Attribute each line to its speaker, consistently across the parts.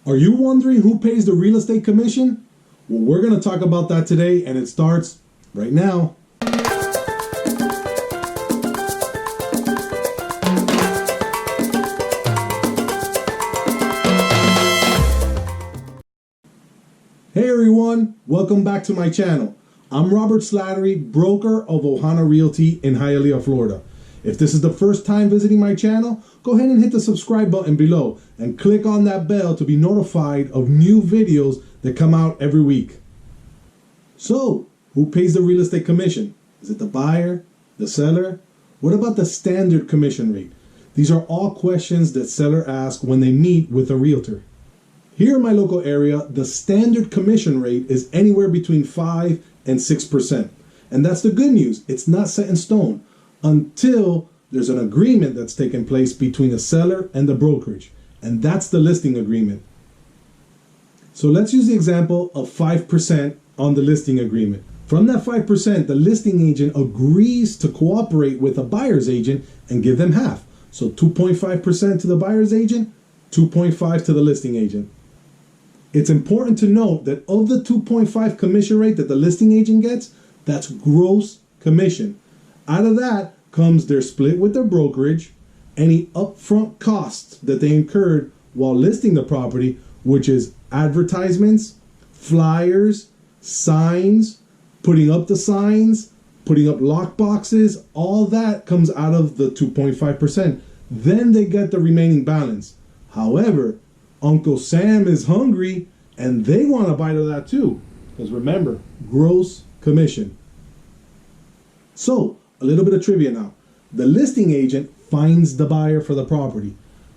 Speaker 1: Are you wondering who pays the real estate commission? Well, we're going to talk about that today, and it starts right now. Hey everyone, welcome back to my channel. I'm Robert Slattery, broker of Ohana Realty in Hialeah, Florida. If this is the first time visiting my channel, go ahead and hit the subscribe button below and click on that bell to be notified of new videos that come out every week. So, who pays the real estate commission? Is it the buyer, the seller? What about the standard commission rate? These are all questions that sellers ask when they meet with a realtor. Here in my local area, the standard commission rate is anywhere between 5 and 6%. And that's the good news. It's not set in stone until there's an agreement that's taken place between the seller and the brokerage. And that's the listing agreement. So let's use the example of 5% on the listing agreement. From that 5%, the listing agent agrees to cooperate with a buyer's agent and give them half. So 2.5% to the buyer's agent, 2.5% to the listing agent. It's important to note that of the 2.5 commission rate that the listing agent gets, that's gross commission. Out of that comes their split with their brokerage, any upfront costs that they incurred while listing the property, which is advertisements, flyers, signs, putting up the signs, putting up lock boxes, all that comes out of the 2.5%. Then they get the remaining balance. However, Uncle Sam is hungry and they want a bite of that too. Because remember, gross commission. So, a little bit of trivia now. The listing agent finds the buyer for the property.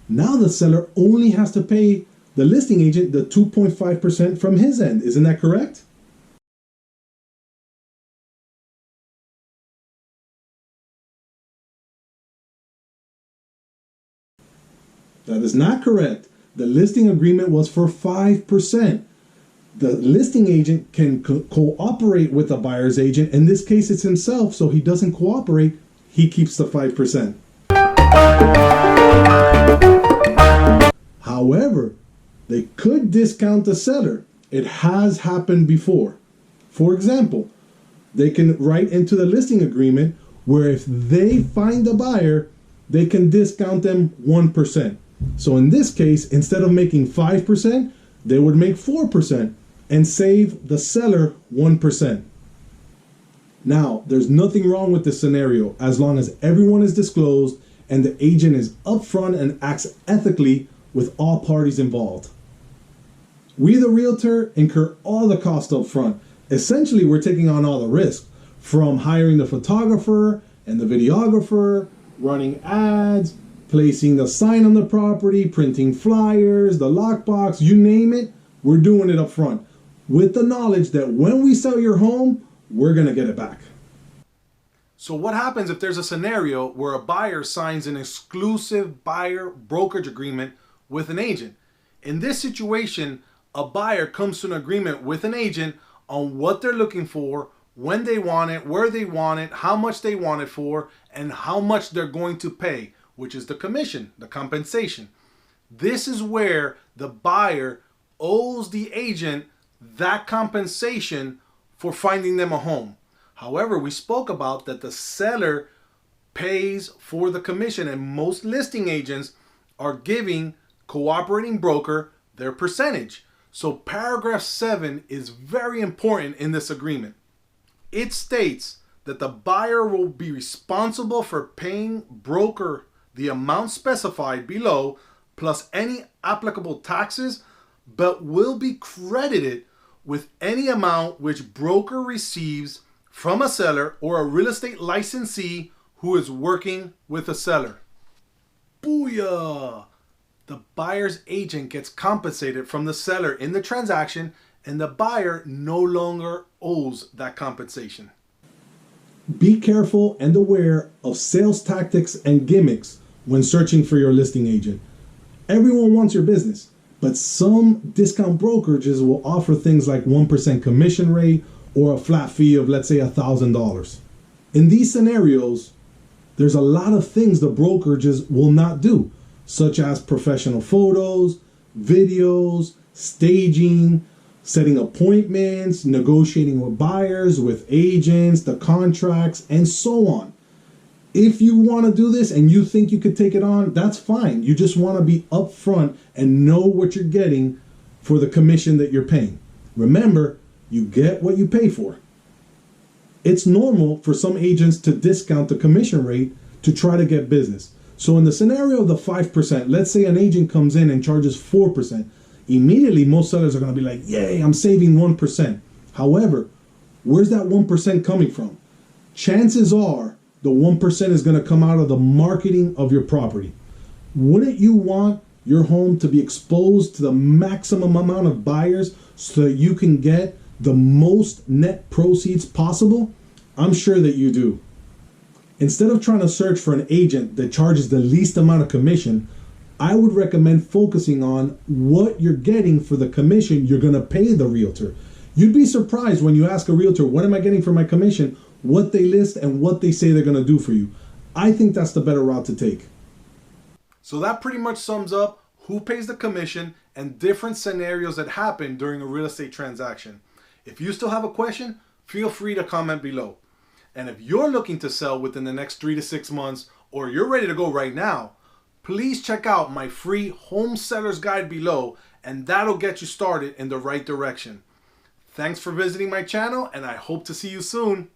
Speaker 1: Now the seller only has to pay the listing agent the 2.5% from his end. Isn't that correct? That is not correct. The listing agreement was for 5%. The listing agent can cooperate with the buyer's agent. In this case, it's himself, so he doesn't cooperate. He keeps the 5%. However, they could discount the seller. It has happened before. For example, they can write into the listing agreement where if they find the buyer, they can discount them 1%. So in this case, instead of making 5%, they would make 4% and save the seller 1%. Now, there's nothing wrong with this scenario as long as everyone is disclosed and the agent is upfront and acts ethically with all parties involved. We, the realtor, incur all the costs up front. Essentially, we're taking on all the risk, from hiring the photographer and the videographer, running ads, placing the sign on the property, printing flyers, the lockbox, you name it, we're doing it up front with the knowledge that when we sell your home, we're going to get it back.
Speaker 2: So what happens if there's a scenario where a buyer signs an exclusive buyer brokerage agreement with an agent? In this situation, a buyer comes to an agreement with an agent on what they're looking for, when they want it, where they want it, how much they want it for, and how much they're going to pay, which is the commission, the compensation. This is where the buyer owes the agent that compensation for finding them a home. However, we spoke about that the seller pays for the commission, and most listing agents are giving cooperating broker their percentage. So paragraph 7 is very important in this agreement. It states that the buyer will be responsible for paying broker the amount specified below plus any applicable taxes, but will be credited with any amount which broker receives from a seller or a real estate licensee who is working with a seller. Booyah! The buyer's agent gets compensated from the seller in the transaction, and the buyer no longer owes that compensation.
Speaker 1: Be careful and aware of sales tactics and gimmicks when searching for your listing agent. Everyone wants your business, but some discount brokerages will offer things like 1% commission rate or a flat fee of, let's say, $1,000. In these scenarios, there's a lot of things the brokerages will not do, such as professional photos, videos, staging, setting appointments, negotiating with buyers, with agents, the contracts, and so on. If you want to do this and you think you could take it on, that's fine. You just want to be upfront and know what you're getting for the commission that you're paying. Remember, you get what you pay for. It's normal for some agents to discount the commission rate to try to get business. So in the scenario of the 5%, let's say an agent comes in and charges 4%. Immediately, most sellers are going to be like, yay, I'm saving 1%. However, where's that 1% coming from? Chances are the 1% is going to come out of the marketing of your property. Wouldn't you want your home to be exposed to the maximum amount of buyers so that you can get the most net proceeds possible? I'm sure that you do. Instead of trying to search for an agent that charges the least amount of commission, I would recommend focusing on what you're getting for the commission you're going to pay the realtor. You'd be surprised when you ask a realtor, what am I getting for my commission, what they list and what they say they're going to do for you. I think that's the better route to take.
Speaker 2: So that pretty much sums up who pays the commission and different scenarios that happen during a real estate transaction. If you still have a question, feel free to comment below. And if you're looking to sell within the next 3 to 6 months, or you're ready to go right now, please check out my free home seller's guide below, and that'll get you started in the right direction. Thanks for visiting my channel, and I hope to see you soon.